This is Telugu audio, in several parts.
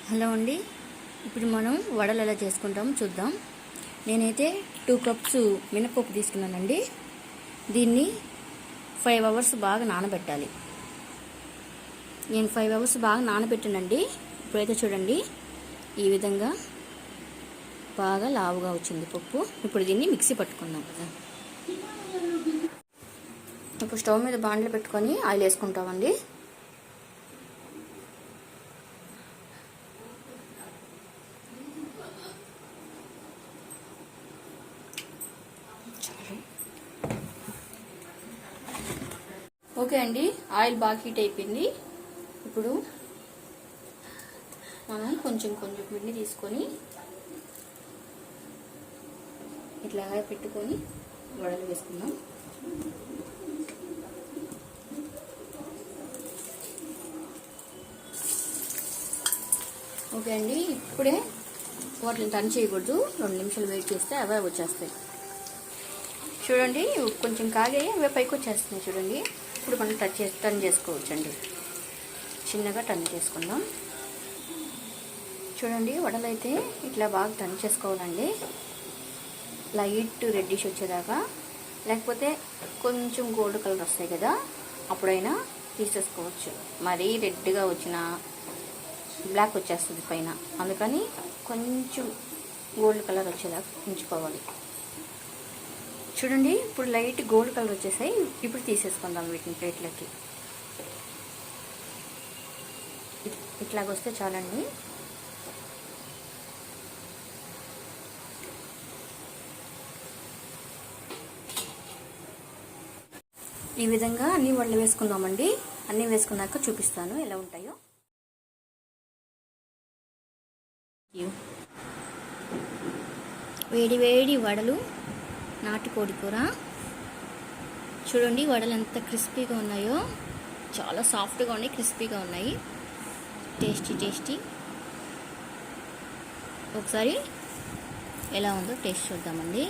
హలో అండి, ఇప్పుడు మనం వడలు ఎలా చేసుకుంటామో చూద్దాం. నేనైతే 2 కప్స్ మినపప్పు తీసుకున్నానండి. దీన్ని 5 అవర్స్ బాగా నానబెట్టాలి. నేను 5 అవర్స్ బాగా నానబెట్టానండి. ఇప్పుడైతే చూడండి, ఈ విధంగా బాగా లావుగా వచ్చింది పప్పు. ఇప్పుడు దీన్ని మిక్సీ పట్టుకుందాం కదా. ఇప్పుడు స్టవ్ మీద బాండ్లు పెట్టుకొని ఆయిల్ వేసుకుంటామండి. ఓకే అండి, ఆయిల్ బాగా హీట్ అయిపోయింది. ఇప్పుడు మనం కొంచెం పిండి తీసుకొని ఇట్లాగా పెట్టుకొని వడలు వేసుకుందాం. ఓకే అండి, ఇప్పుడే వాటిని టర్న్ చేయకూడదు. 2 నిమిషాలు వెయిట్ చేస్తే అవే వచ్చేస్తాయి. చూడండి, కొంచెం కాగాయి, అవే పైకి వచ్చేస్తున్నాయి. చూడండి, ఇప్పుడు మనం టర్న్ చేసుకోవచ్చండి. చిన్నగా టర్న్ చేసుకుందాం. చూడండి, వడలు అయితే ఇట్లా బాగా టర్న్ చేసుకోవాలండి. లైట్ రెడ్డిష్ వచ్చేదాకా, లేకపోతే కొంచెం గోల్డ్ కలర్ వస్తాయి కదా, అప్పుడైనా తీసేసుకోవచ్చు. మరీ రెడ్గా వచ్చిన బ్లాక్ వచ్చేస్తుంది పైన, అందుకని కొంచెం గోల్డ్ కలర్ వచ్చేదాకా ఉంచుకోవాలి. చూడండి, ఇప్పుడు లైట్ గోల్డ్ కలర్ వచ్చేసాయి. ఇప్పుడు తీసేసుకుందాం వీటిని ప్లేట్లకి. ఇట్లాగొస్తే చాలండి. ఈ విధంగా అన్ని వడలు వేసుకుందామండి. అన్నీ వేసుకున్నాక చూపిస్తాను ఎలా ఉంటాయో. వేడి వేడి వడలు, నాటుకోడి కూర. చూడండి, వడలు ఎంత క్రిస్పీగా ఉన్నాయో. చాలా సాఫ్ట్గా ఉన్నాయి, క్రిస్పీగా ఉన్నాయి. టేస్టీ. ఒకసారి ఎలా ఉందో టేస్ట్ చూద్దామండి.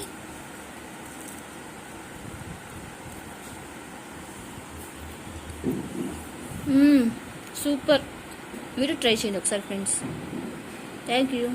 సూపర్. మీరు ట్రై చేయండి ఒకసారి ఫ్రెండ్స్. Thank you.